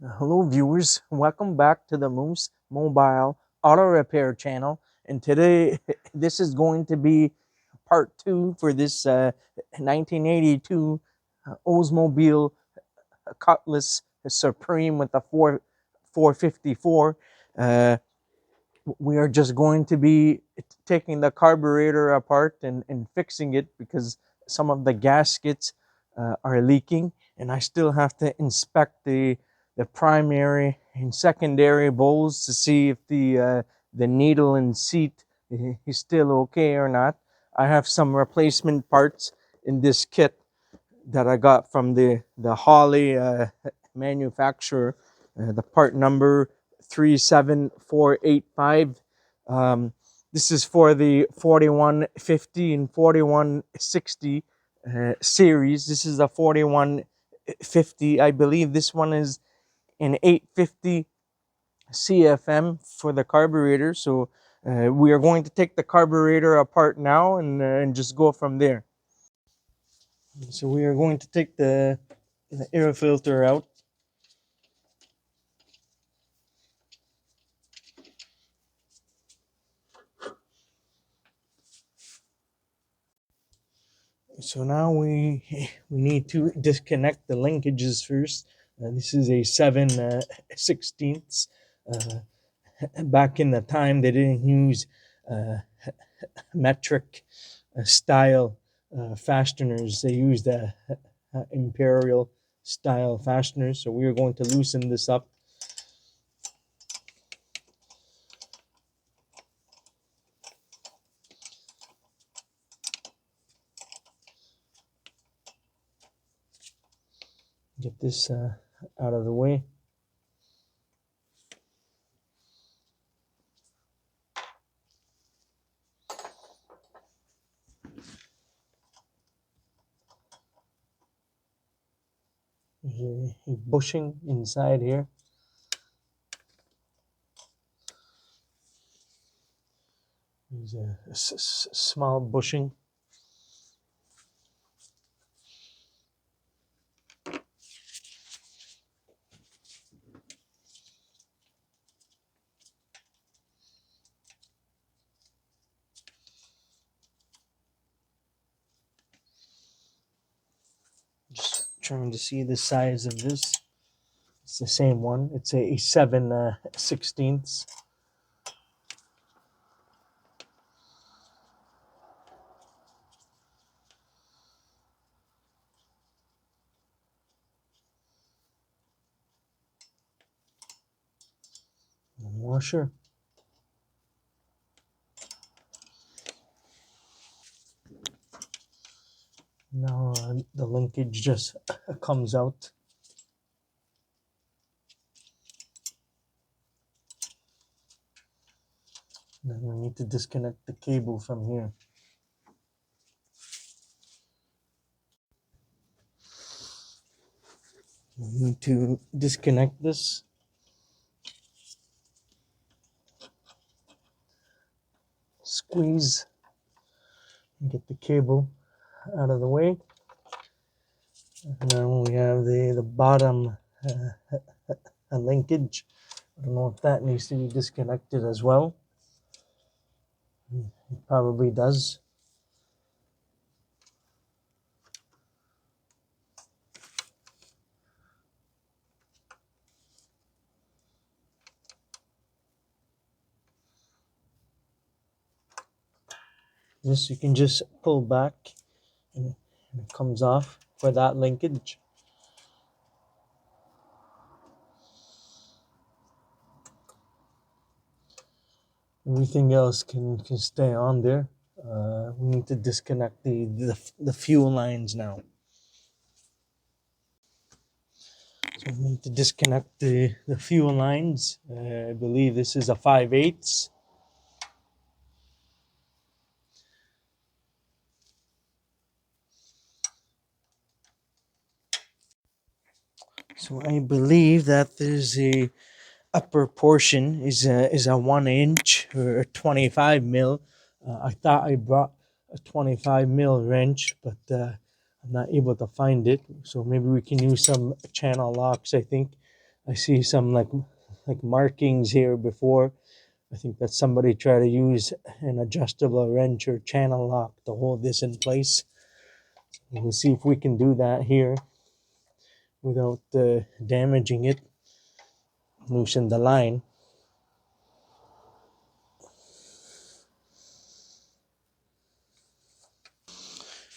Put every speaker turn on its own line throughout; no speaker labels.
Hello viewers, welcome back to the Moose Mobile Auto Repair channel, and today this is going to be part 2 for this 1982 Oldsmobile Cutlass Supreme with the 454. We are just going to be taking the carburetor apart and fixing it because some of the gaskets are leaking, and I still have to inspect the primary and secondary bowls to see if the needle and seat is still okay or not. I have some replacement parts in this kit that I got from the Holley manufacturer. The part number 37485. This is for the 4150 and 4160 series. This is a 4150. I believe this one is an 850 CFM for the carburetor. So we are going to take the carburetor apart now and just go from there. So we are going to take the air filter out. So now we need to disconnect the linkages first. This is a 7/16. Back in the time, they didn't use metric style fasteners. They used imperial style fasteners. So we are going to loosen this up. Get this out of the way. There's a bushing inside here. There's a small bushing. Just trying to see the size of this. It's the same one. It's a 7/16. Washer. Now the linkage just comes out. Then we need to disconnect the cable from here. We need to disconnect this. Squeeze and get the cable out of the way. And then we have the bottom linkage. I don't know if that needs to be disconnected as well. It probably does. This you can just pull back and it comes off for that linkage. Everything else can stay on there. We need to disconnect the fuel lines now. So we need to disconnect the fuel lines. I believe this is a 5/8. So I believe that there's a upper portion is a 1 inch or a 25 mil. I thought I brought a 25 mil wrench, but I'm not able to find it. So maybe we can use some channel locks, I think. I see some like markings here before. I think that somebody tried to use an adjustable wrench or channel lock to hold this in place. We'll see if we can do that here without damaging it. Loosen the line.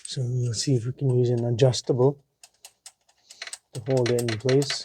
So we'll see if we can use an adjustable to hold it in place.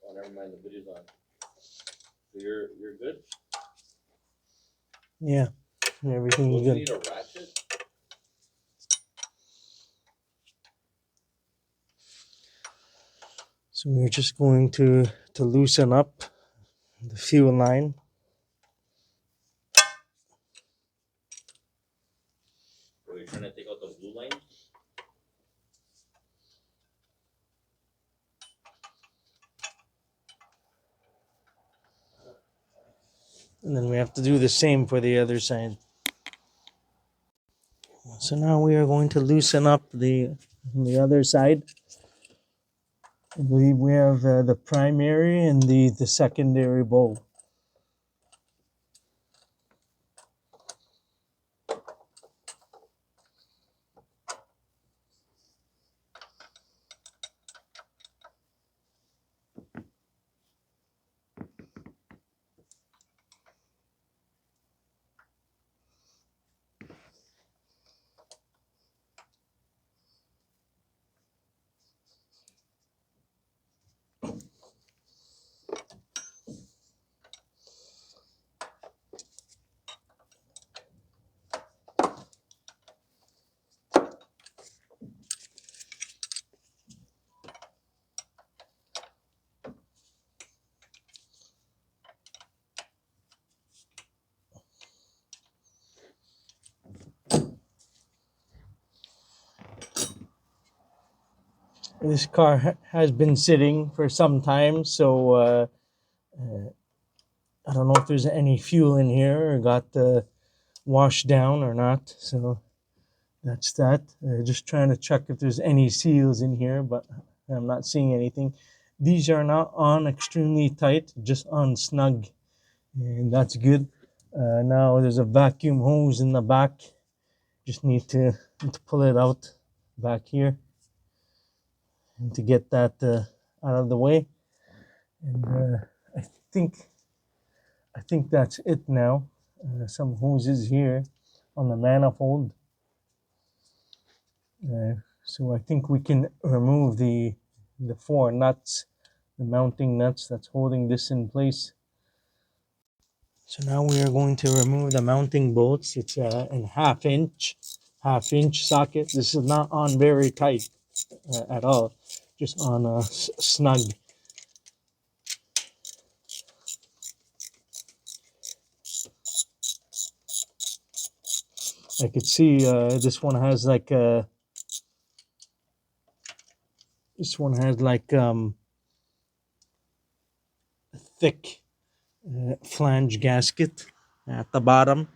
Oh, never mind, the video's on. So you're good?
Yeah, everything's
Don't you
good.
need a ratchet?
So we're just going to loosen up the fuel line.
Or you're trying to take out the blue line?
And then we have to do the same for the other side. So now we are going to loosen up the other side. I believe we have the primary and the secondary bowl. This car has been sitting for some time, so I don't know if there's any fuel in here or got washed down or not. So that's that. Just trying to check if there's any seals in here, but I'm not seeing anything. These are not on extremely tight, just on snug, and that's good. Now there's a vacuum hose in the back. Just need to pull it out back here and to get that out of the way. And I think that's it now. Some hoses here on the manifold. So I think we can remove the four nuts, the mounting nuts that's holding this in place. So now we are going to remove the mounting bolts. It's an half inch socket. This is not on very tight at all, just on snug. I could see this one has like a thick flange gasket at the bottom.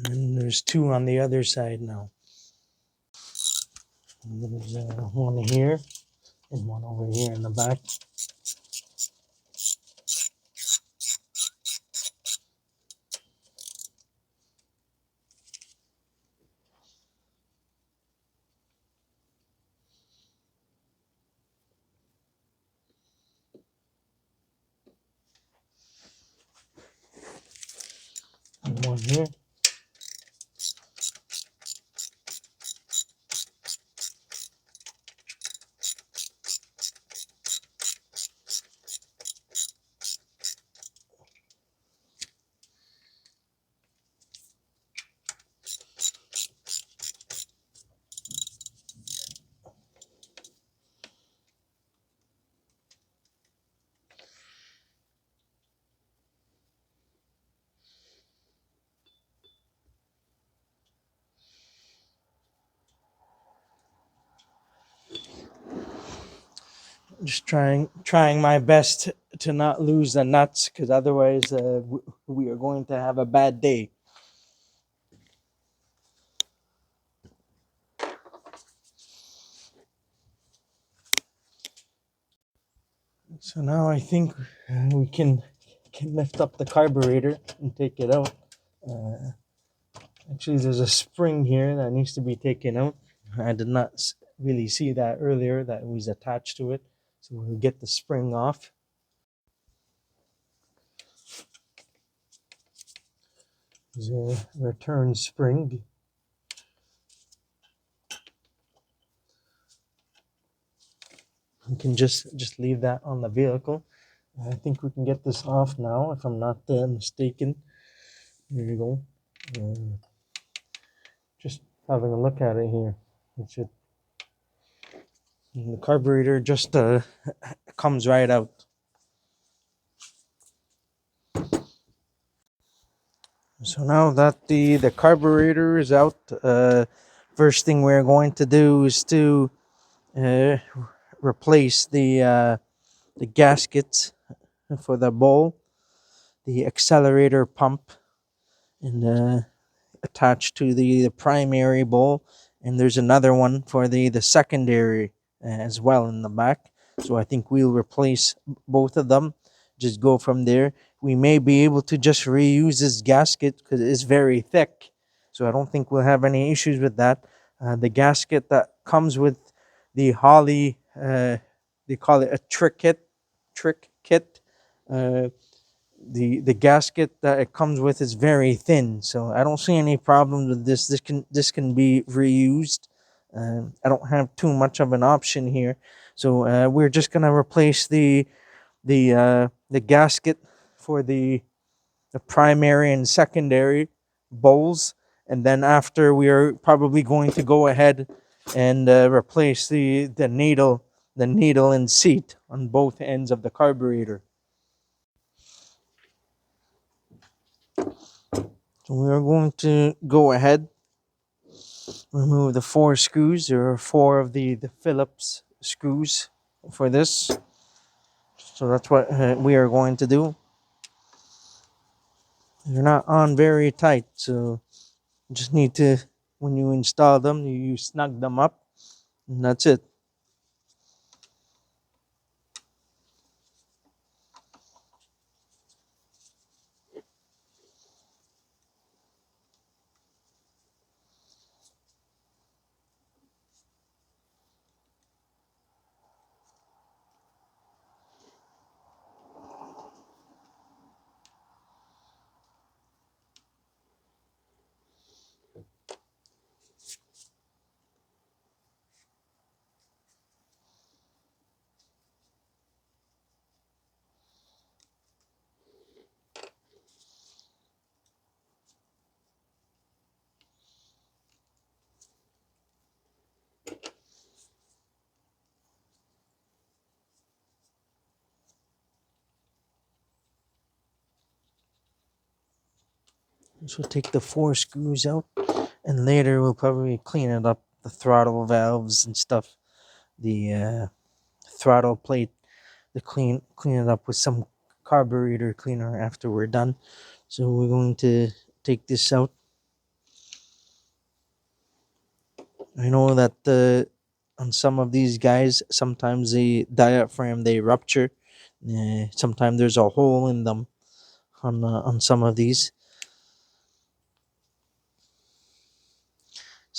And there's two on the other side now. And there's one here and one over here in the back. one here. Just trying my best to not lose the nuts, because otherwise we are going to have a bad day. So now I think we can lift up the carburetor and take it out. Actually, there's a spring here that needs to be taken out. I did not really see that earlier, that it was attached to it. So we'll get the spring off. There's a return spring. We can just leave that on the vehicle. I think we can get this off now, if I'm not mistaken. There you go. Just having a look at it here. It should. And the carburetor just comes right out. So now that the carburetor is out, first thing we're going to do is to replace the gaskets for the bowl, the accelerator pump, and attached to the primary bowl, and there's another one for the secondary as well in the back. So I think we'll replace both of them, just go from there. We may be able to just reuse this gasket because it's very thick, so I don't think we'll have any issues with that. The gasket that comes with the Holley, they call it a trick kit. The gasket that it comes with is very thin, so I don't see any problems with this. This can be reused. I don't have too much of an option here, so we're just gonna replace the gasket for the primary and secondary bowls, and then after we are probably going to go ahead and replace the needle and seat on both ends of the carburetor. So we are going to go ahead, remove the 4 screws. There are 4 of the Phillips screws for this. So that's what we are going to do. They're not on very tight, so you just need to, when you install them, you snug them up, and that's it. So take the 4 screws out, and later we'll probably clean it up, the throttle valves and stuff, the throttle plate, to clean it up with some carburetor cleaner after we're done. So we're going to take this out. I know that on some of these guys, sometimes the diaphragm, they rupture. Sometimes there's a hole in them on some of these.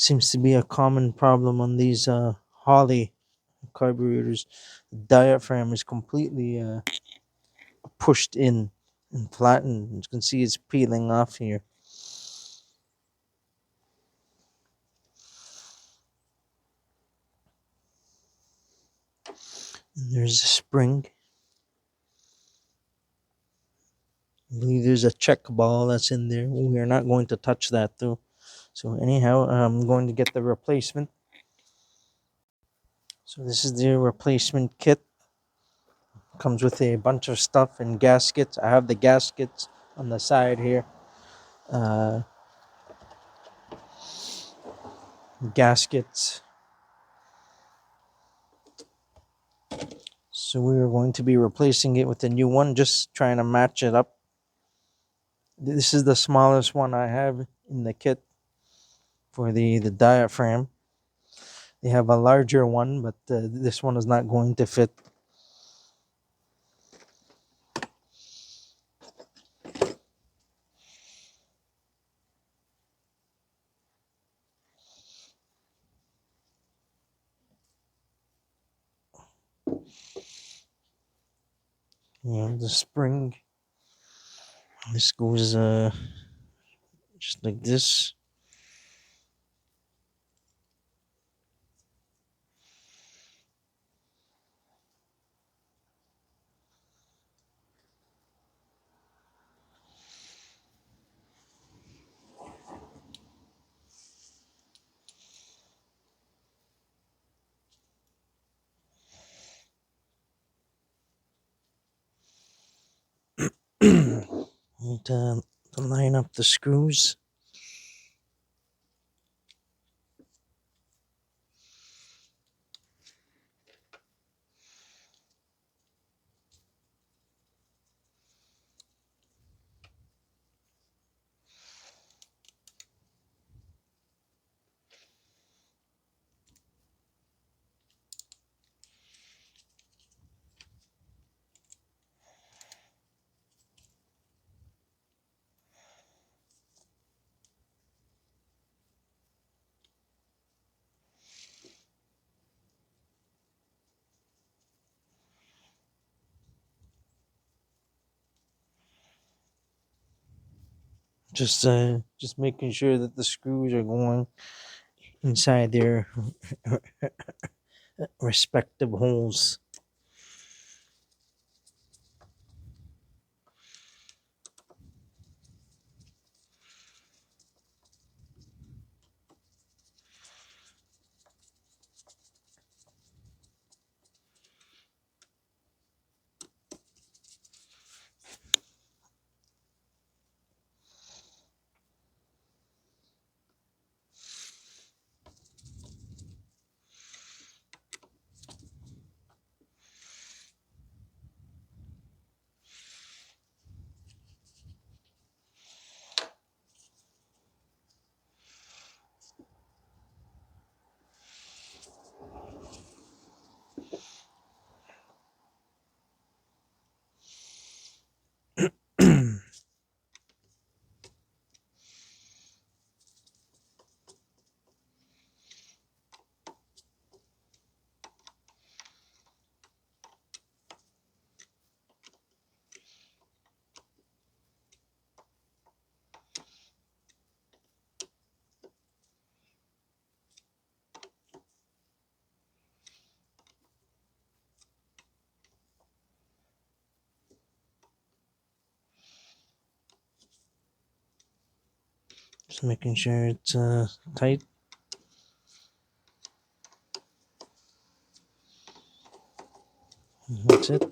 Seems to be a common problem on these Holley carburetors. The diaphragm is completely pushed in and flattened. You can see it's peeling off here. And there's a spring. I believe there's a check ball that's in there. We are not going to touch that though. So anyhow, I'm going to get the replacement. So this is the replacement kit. Comes with a bunch of stuff and gaskets. I have the gaskets on the side here. Gaskets. So we are going to be replacing it with a new one, just trying to match it up. This is the smallest one I have in the kit for the diaphragm. They have a larger one, but this one is not going to fit. The spring. This goes just like this. And to line up the screws. Just making sure that the screws are going inside their respective holes. Just making sure it's tight. That's it.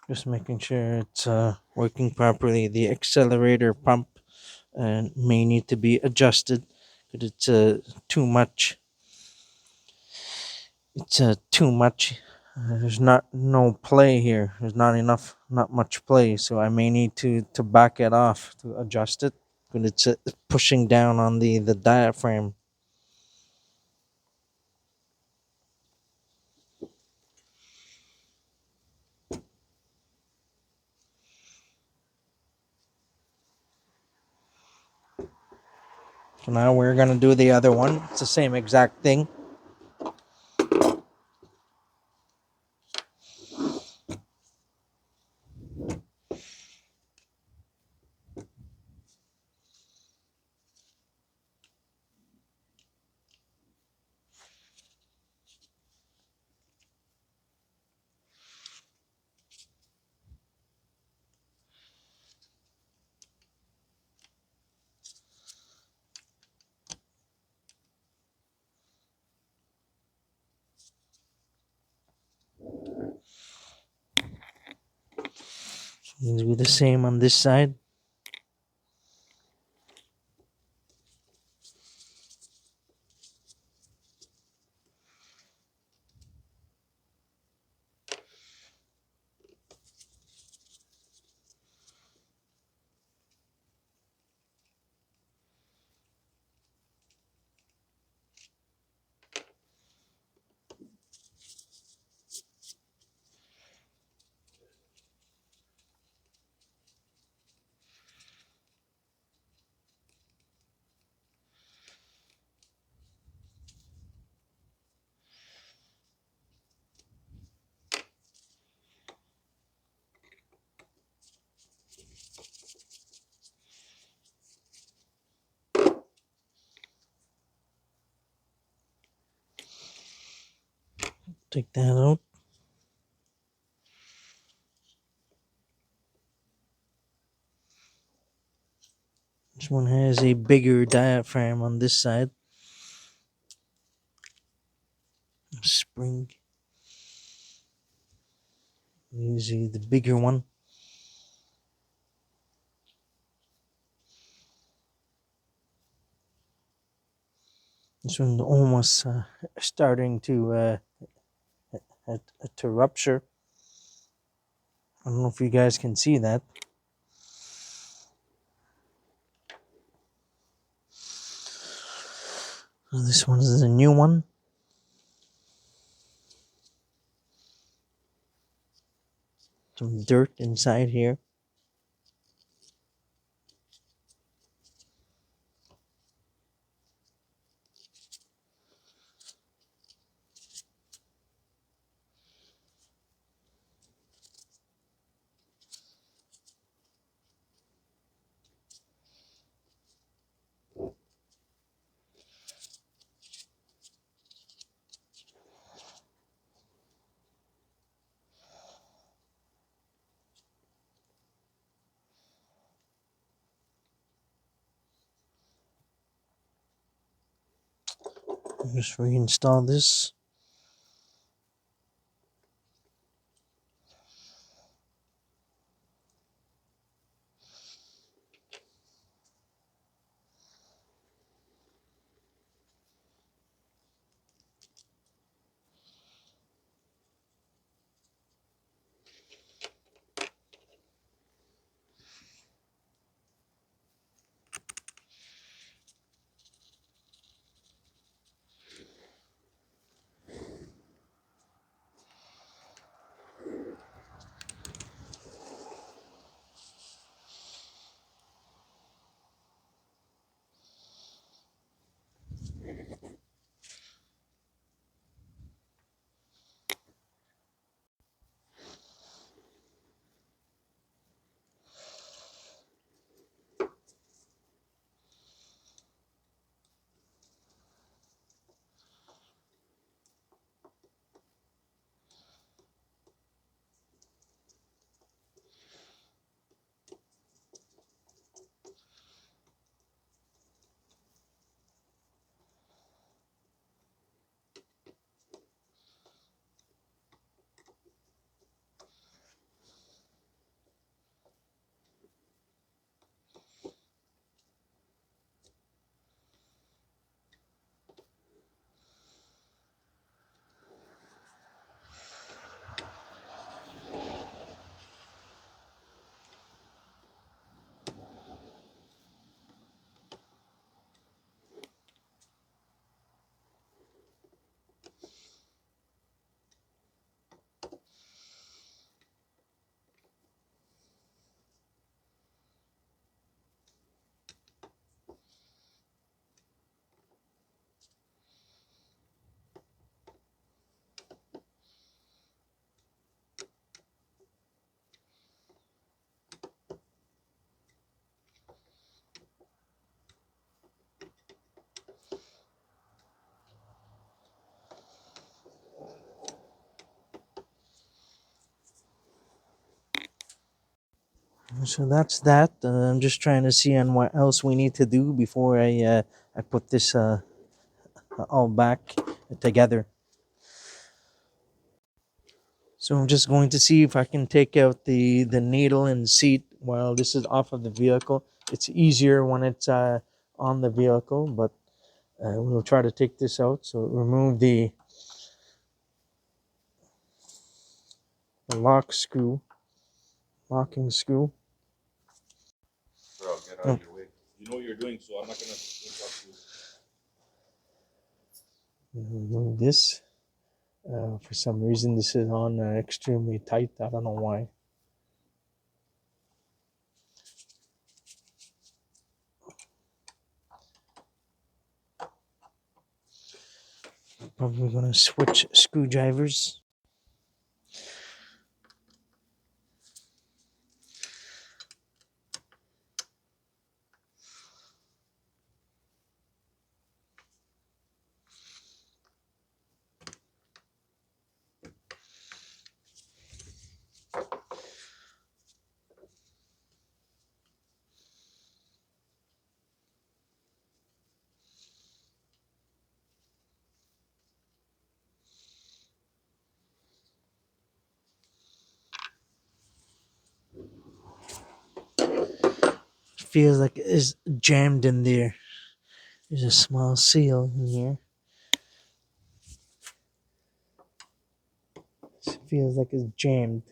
Just making sure it's working properly. The accelerator pump may need to be adjusted because it's too much. It's too much. There's no play here. There's not much play. So I may need to back it off to adjust it because it's pushing down on the diaphragm. So now we're gonna do the other one. It's the same exact thing. Do the same on this side. Take that out. This one has a bigger diaphragm on this side. Spring. Usually the bigger one. This one's almost starting to rupture. I don't know if you guys can see that. This one is a new one. Some dirt inside here. Just reinstall this. So that's that. I'm just trying to see on what else we need to do before I put this all back together. So I'm just going to see if I can take out the needle and seat while this is off of the vehicle. It's easier when it's on the vehicle, but we'll try to take this out. So remove the locking screw.
Bro, get out of your way. You know what you're doing, so I'm not gonna interrupt you.
Remove this. For some reason, this is on extremely tight. I don't know why. Probably gonna switch screwdrivers. Feels like it's jammed in there. There's a small seal in here. It feels like it's jammed.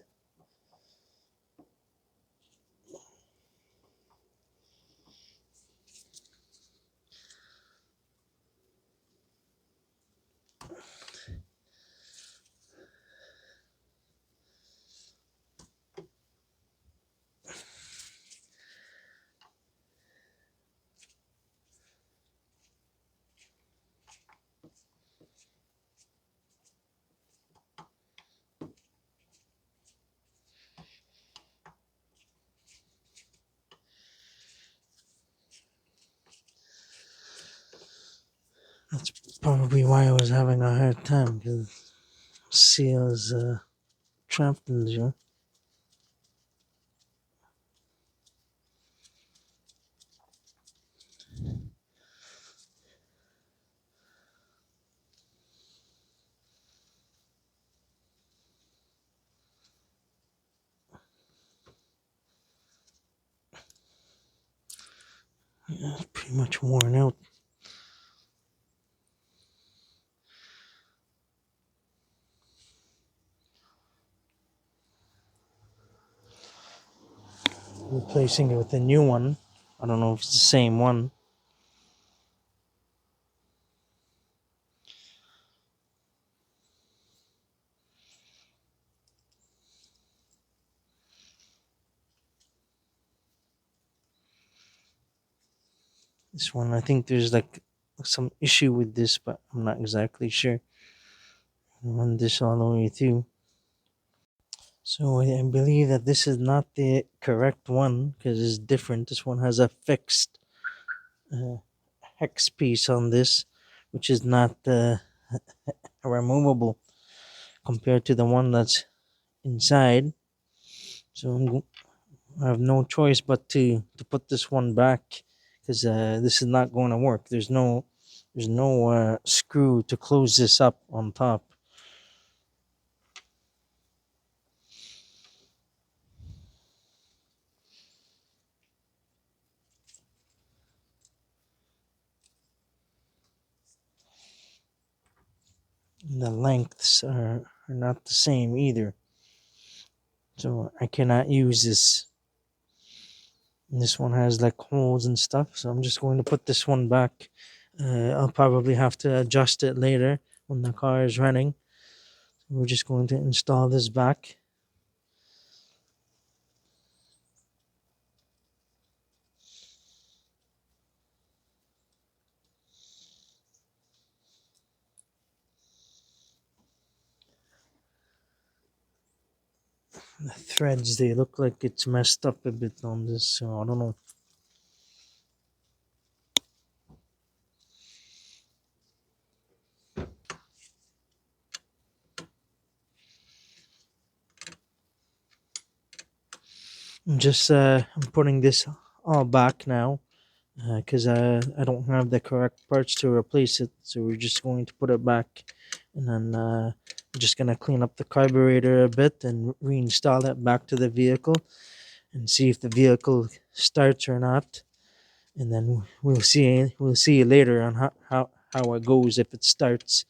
That's probably why I was having a hard time, because seal is trapped in there. Yeah, it's pretty much worn out. Replacing it with a new one. I don't know if it's the same one. This one, I think there's like some issue with this, but I'm not exactly sure. Run this all the way through. So I believe that this is not the correct one because it's different. This one has a fixed uh, hex piece on this, which is not removable compared to the one that's inside. So I have no choice but to put this one back because this is not going to work. There's no screw to close this up on top. The lengths are not the same either. So I cannot use this. And this one has like holes and stuff. So I'm just going to put this one back. I'll probably have to adjust it later when the car is running. We're just going to install this back. The threads, they look like it's messed up a bit on this, so I don't know. I'm putting this all back now because I don't have the correct parts to replace it. So we're just going to put it back and then I'm just gonna clean up the carburetor a bit and reinstall it back to the vehicle and see if the vehicle starts or not. And then we'll see later on how it goes if it starts.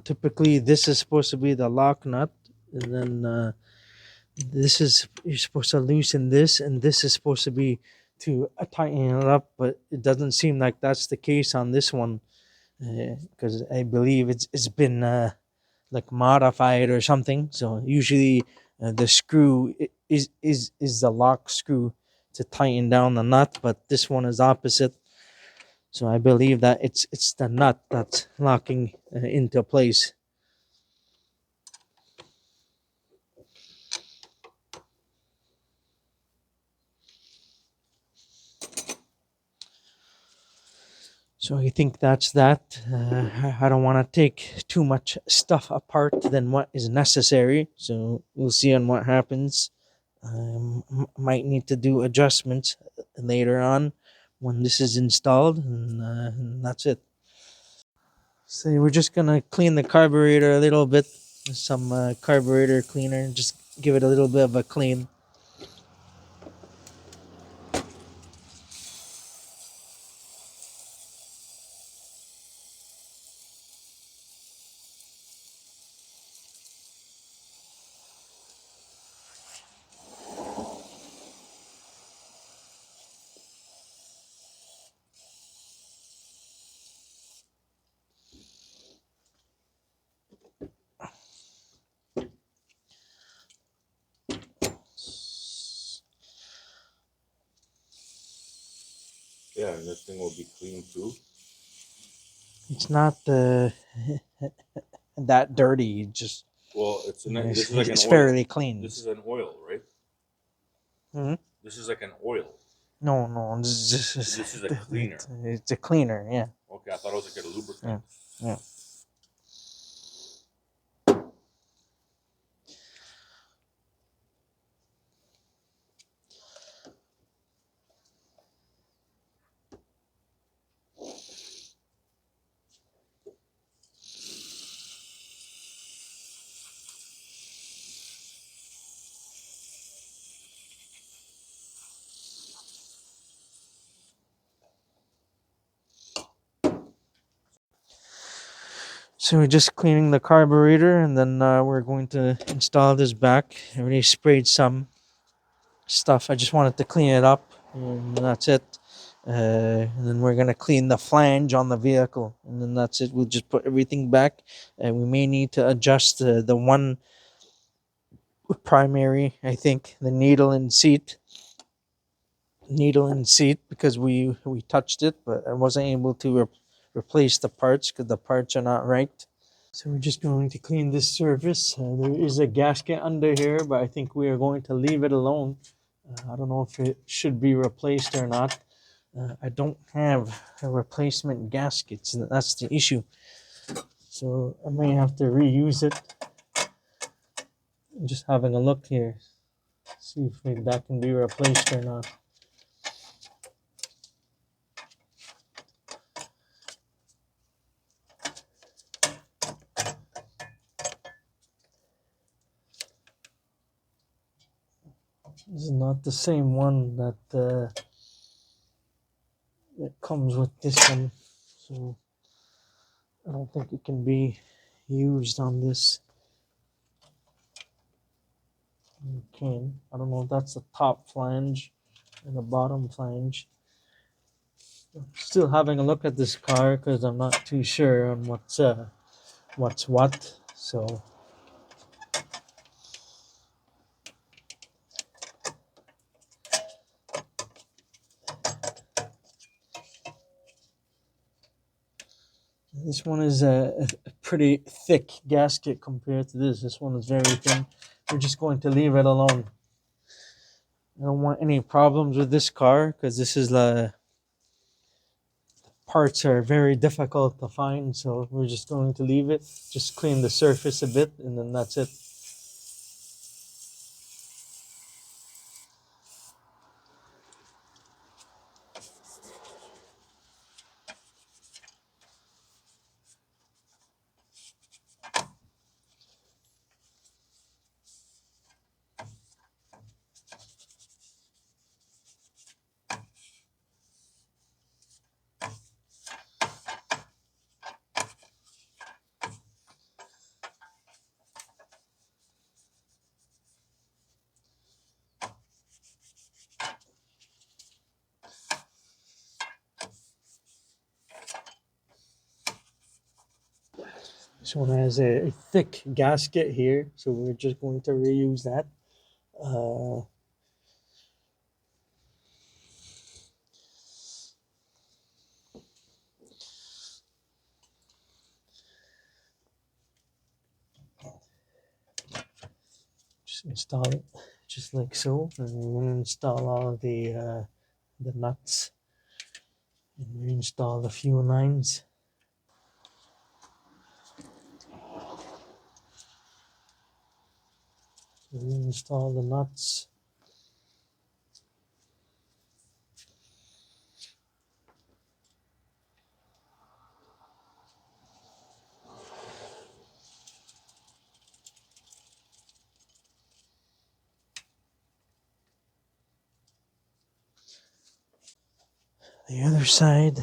Typically this is supposed to be the lock nut, and then this is, you're supposed to loosen this, and this is supposed to be to tighten it up, but it doesn't seem like that's the case on this one, because I believe it's been like modified or something. So usually the screw is the lock screw to tighten down the nut, but this one is opposite. So I believe that it's the nut that's locking into place. So I think that's that. I don't want to take too much stuff apart than what is necessary. So we'll see on what happens. Might need to do adjustments later on when this is installed, and that's it. So we're just gonna clean the carburetor a little bit. Some carburetor cleaner. Just give it a little bit of a clean.
Yeah, and this thing will be clean too.
It's not that dirty. Just
Well, this is like an
it's
oil.
fairly clean.
This is an oil, right?
Mhm.
This is like an oil.
No, this
is a cleaner.
It's a cleaner, yeah.
Okay, I thought it was like a lubricant.
Yeah. So we're just cleaning the carburetor, and then we're going to install this back. I already sprayed some stuff. I just wanted to clean it up, and that's it. And then we're gonna clean the flange on the vehicle, and then that's it. We'll just put everything back, and we may need to adjust the one primary, I think, the needle and seat, because we touched it, but I wasn't able to replace the parts because the parts are not right. So we're just going to clean this surface. There is a gasket under here, but I think we are going to leave it alone. I don't know if it should be replaced or not. I don't have a replacement gaskets, and that's the issue. So I may have to reuse it. I'm just having a look here, see if that can be replaced or not. This is not the same one that comes with this one, so I don't think it can be used on this. It can. I don't know if that's the top flange and the bottom flange. Still having a look at this car because I'm not too sure on what's what. So This one is a pretty thick gasket compared to this. This one is very thin. We're just going to leave it alone. I don't want any problems with this car because this is the parts are very difficult to find. So we're just going to leave it. Just clean the surface a bit, and then that's it. This one has a thick gasket here, so we're just going to reuse that. Just install it just like so, and we're going to install all of the nuts and reinstall the fuel lines. Reinstall the nuts. The other side.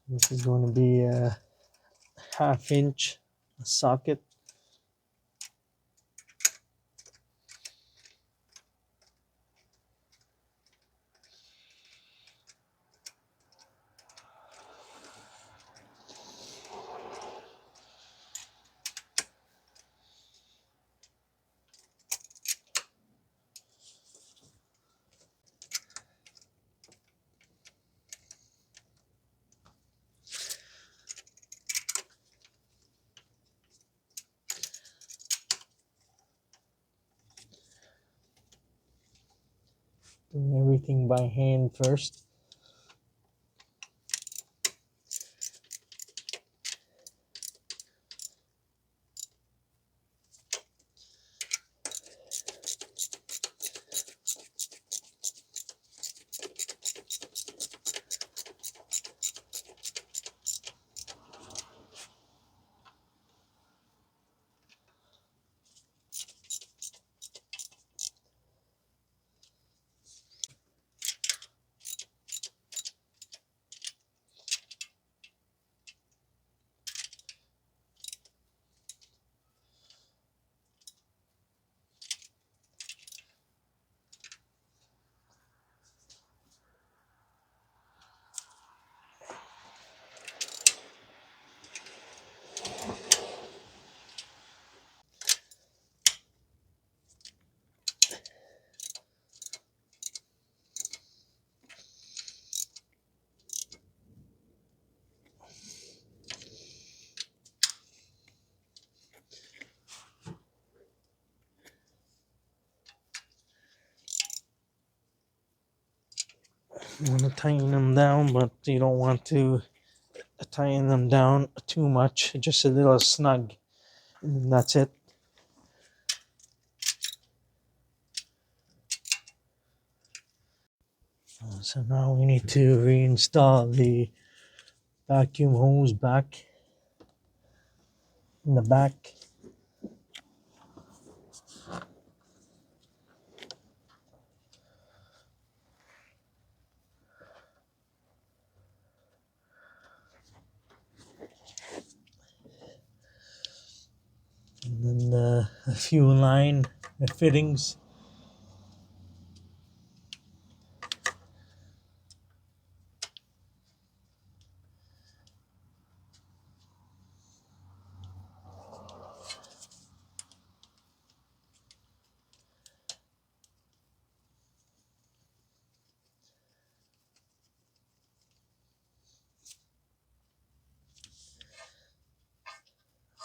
This is going to be a 1/2 inch socket. Doing everything by hand first. You want to tighten them down, but you don't want to tighten them down too much. Just a little snug, and that's it. So now we need to reinstall the vacuum hose back in the back. And then a few line fittings.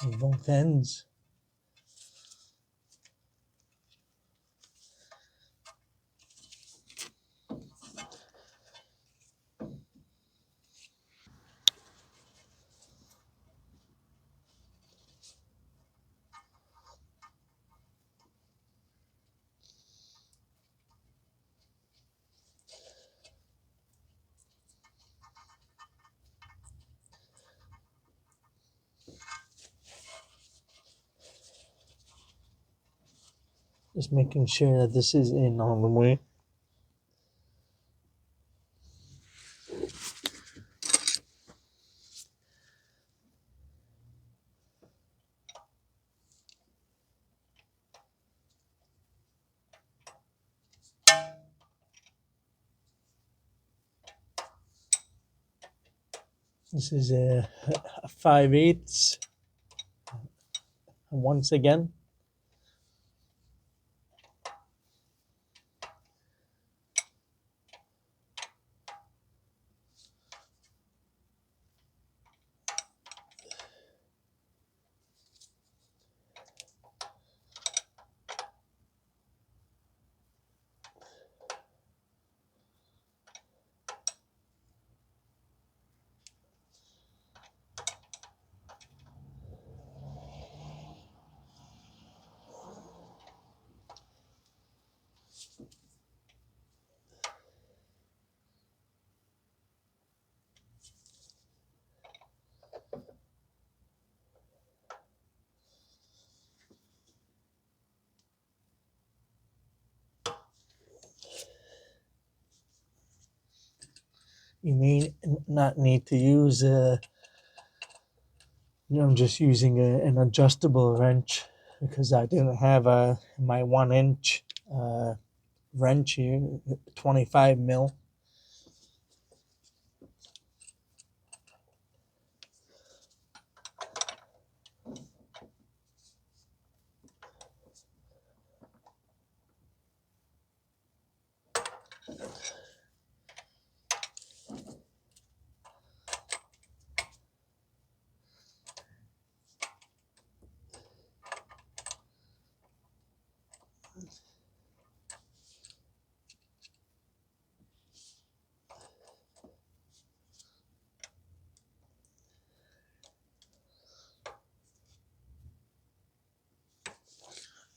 On both ends. Just making sure that this is in all the way. This is a 5/8 once again. You may not need to use I'm just using an adjustable wrench because I didn't have my 1-inch wrench here, 25 mil.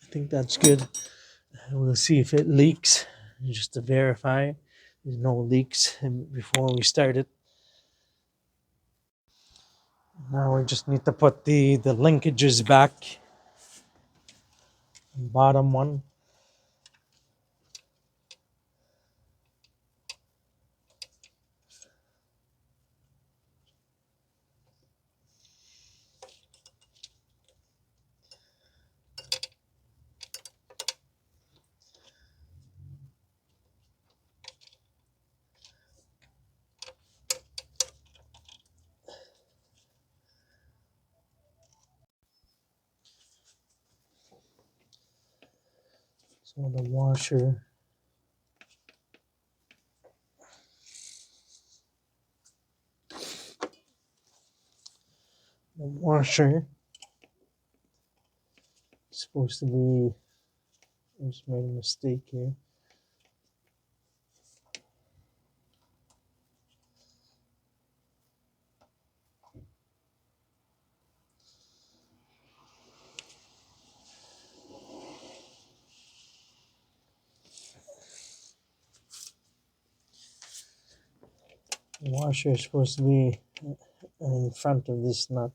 I think that's good. We'll see if it leaks just to verify there's no leaks before we start it. Now we just need to put the linkages back. Bottom one. So the washer. The washer is supposed to be, I just made a mistake here. The washer is supposed to be in front of this nut.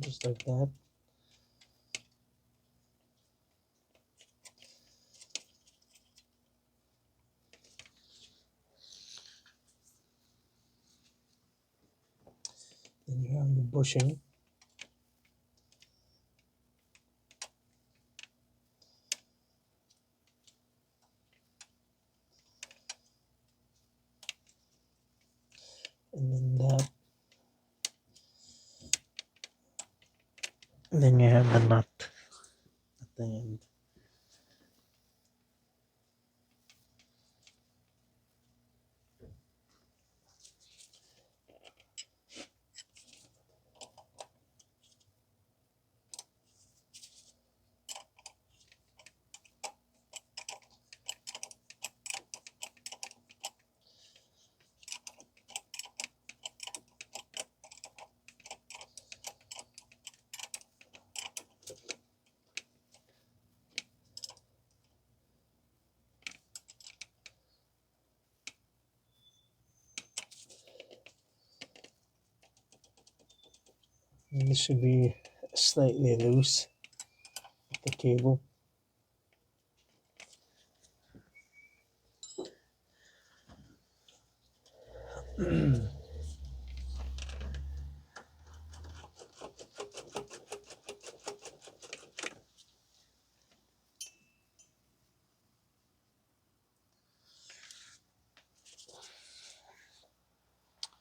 Just like that. bushing. And then that. And then you have the nut at the end. And this should be slightly loose with the cable.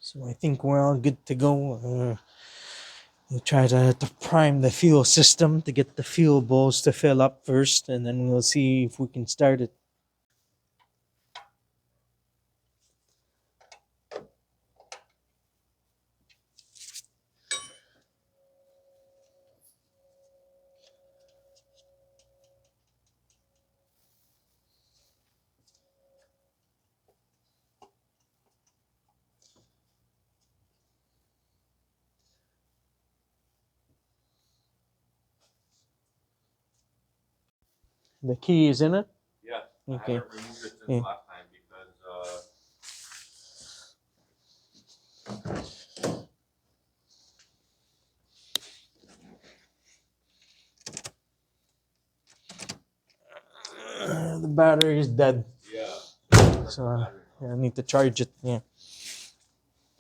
So I think we're all good to go. We'll try to prime the fuel system to get the fuel bowls to fill up first, and then we'll see if we can start it. The key is in it?
Yeah.
Okay.
I haven't removed it since last time because
The battery is dead.
yeah.
So I need to charge it. Yeah.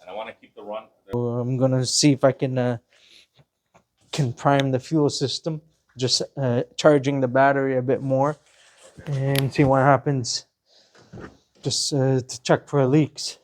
And I want to keep the run.
So I'm gonna see if I can prime the fuel system, just charging the battery a bit more, and see what happens. Just to check for leaks.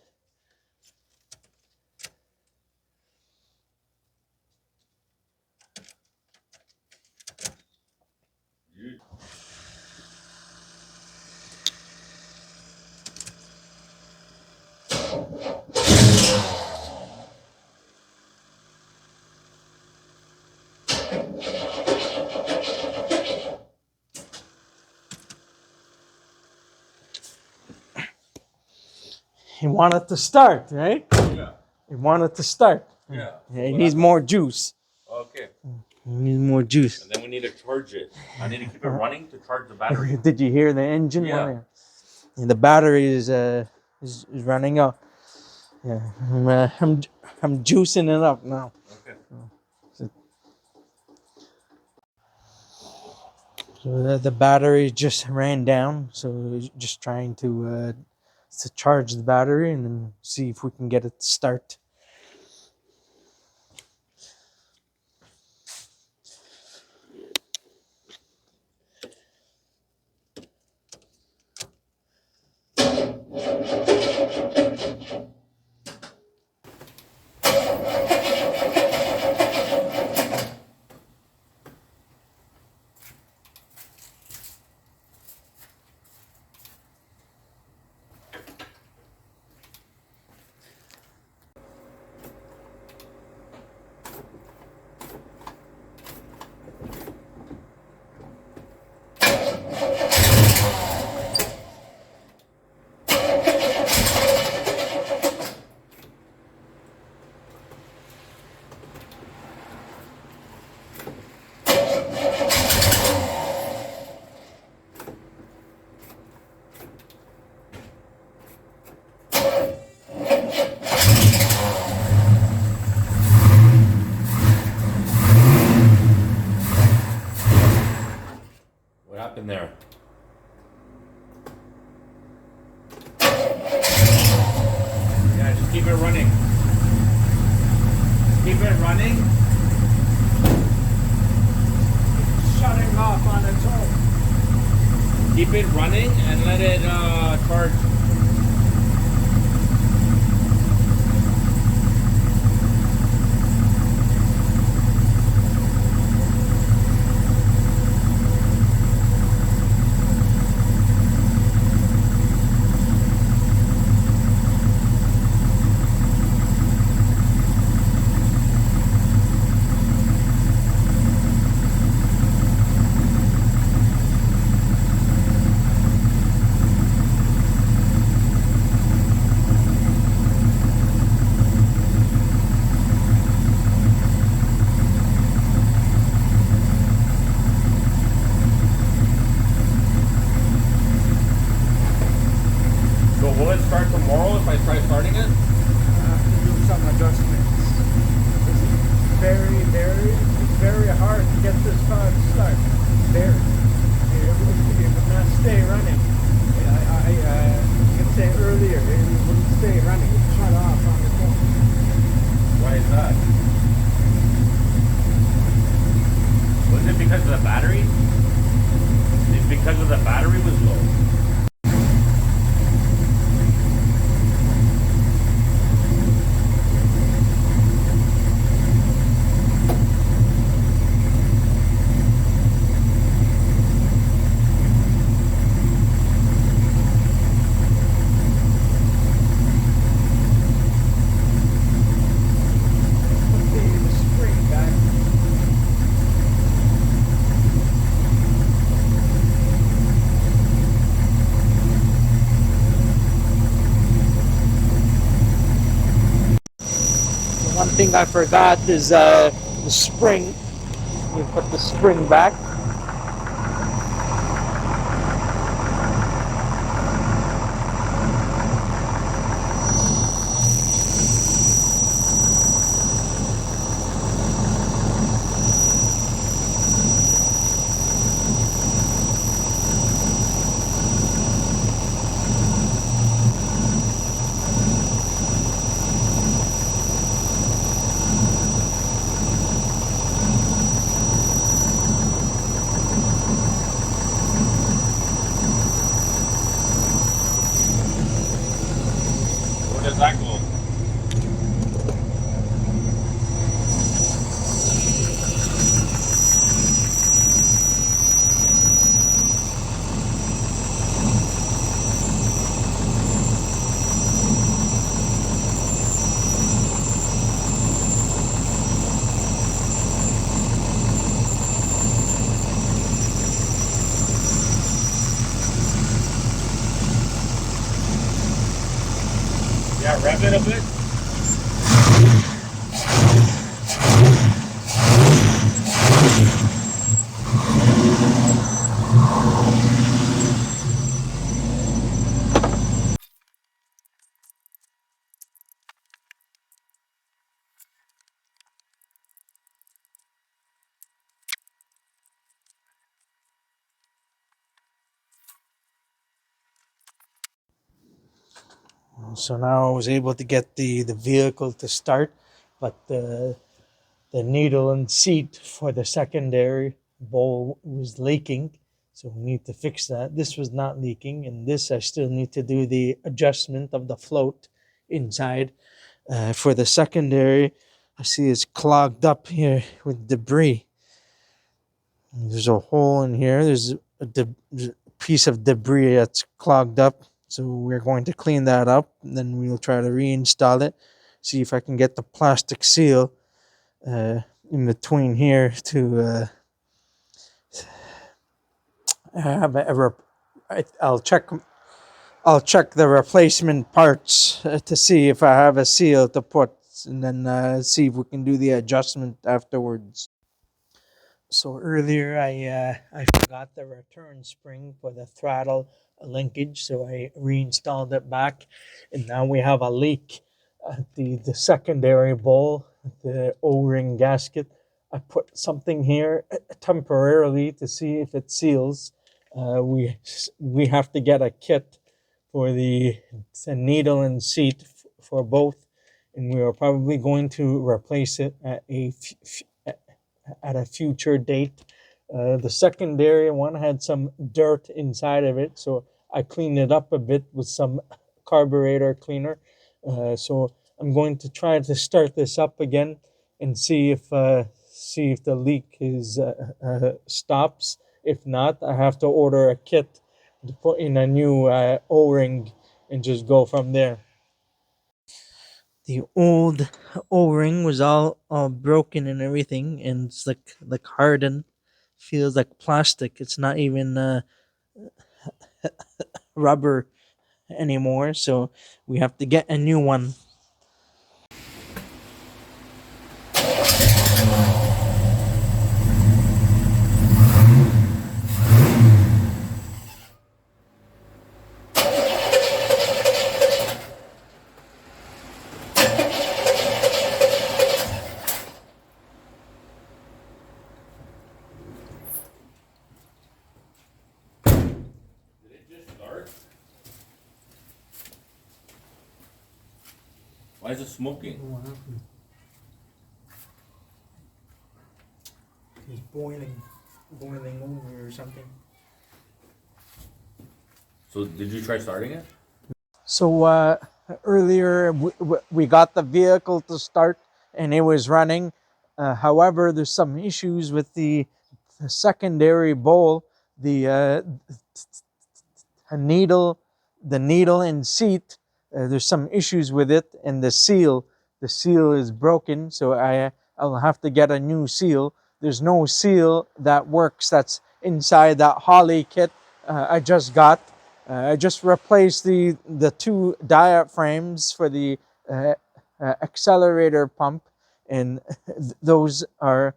He wanted to start, right?
Yeah.
He wanted to start.
Yeah.
He needs more juice.
Okay.
He needs more juice.
And then we need to charge it. I need to keep it running to charge the battery.
Did you hear the engine?
Yeah.
And the battery is running out. Yeah, I'm juicing it up now.
Okay.
So the battery just ran down. So just trying to charge the battery and then see if we can get it to start.
What happened there? Yeah, just keep it running. Keep it running.
Shutting off on its own.
Keep it running and let it charge. Will it start tomorrow if I try starting it?
I have to do some adjustments. It's very hard to get this car to start. Very. It would not stay running. I can say earlier, it wouldn't stay running. It would shut off on its own.
Why is that? Was it because of the battery? It's because of the battery was low.
One thing I forgot is the spring. You put the spring back.
Where does that go? Yeah, rev it a bit.
So now I was able to get the vehicle to start, but the needle and seat for the secondary bowl was leaking. So we need to fix that. This was not leaking, and this I still need to do the adjustment of the float inside. For the secondary, I see it's clogged up here with debris. There's a hole in here. There's a piece of debris that's clogged up. So we're going to clean that up, and then we'll try to reinstall it. See if I can get the plastic seal in between here to have I'll check. I'll check the replacement parts to see if I have a seal to put, and then see if we can do the adjustment afterwards. So earlier I forgot the return spring for the throttle linkage, so I reinstalled it back, and now we have a leak at the secondary bowl, the O-ring gasket. I put something here temporarily to see if it seals. We have to get a kit for the needle and seat for both, and we are probably going to replace it at a future date. The secondary one had some dirt inside of it, so I cleaned it up a bit with some carburetor cleaner. So I'm going to try to start this up again and see if the leak is stops. If not, I have to order a kit to put in a new O-ring and just go from there. The old O-ring was all broken and everything, and it's like hardened. Feels like plastic. It's not even rubber anymore, so we have to get a new one.
Why is it smoking?
It's boiling over or something.
So did you try starting it?
So earlier we got the vehicle to start and it was running. However, there's some issues with the secondary bowl, the needle and seat. There's some issues with it, and the seal is broken, so I'll have to get a new seal. There's no seal that works that's inside that Holley kit I just got. I just replaced the two diaphragms for the accelerator pump, and those are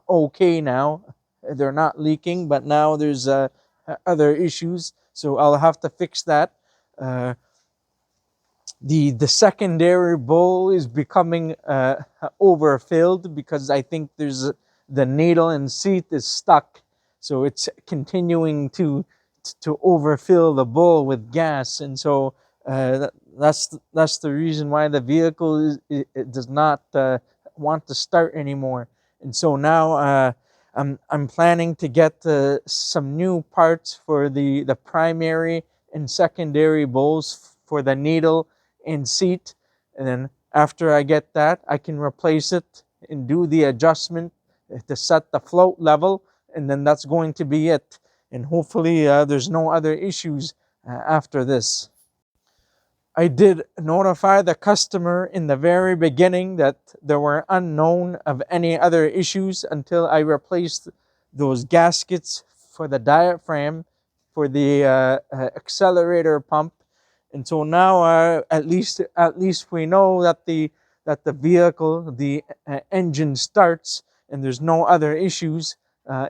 okay now. They're not leaking, but now there's other issues, so I'll have to fix that. The secondary bowl is becoming overfilled because I think there's the needle and seat is stuck, so it's continuing to overfill the bowl with gas, and so that's the reason why the vehicle it does not want to start anymore. And so now I'm planning to get some new parts for the primary and secondary bowls for the needle and seat, and then after I get that, I can replace it and do the adjustment to set the float level, and then that's going to be it. And hopefully there's no other issues after this. I did notify the customer in the very beginning that there were unknown of any other issues until I replaced those gaskets for the diaphragm for the accelerator pump. And so now at least we know that the vehicle, the engine starts and there's no other issues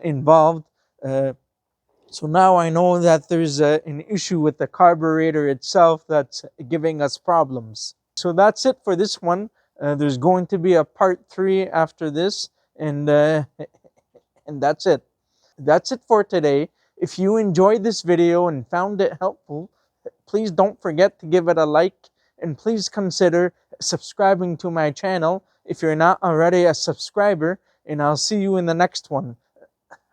involved. So now I know that there's an issue with the carburetor itself that's giving us problems. So that's it for this one. There's going to be a part 3 after this, and that's it. That's it for today. If you enjoyed this video and found it helpful, please don't forget to give it a like, and please consider subscribing to my channel if you're not already a subscriber, and I'll see you in the next one.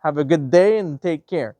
Have a good day and take care.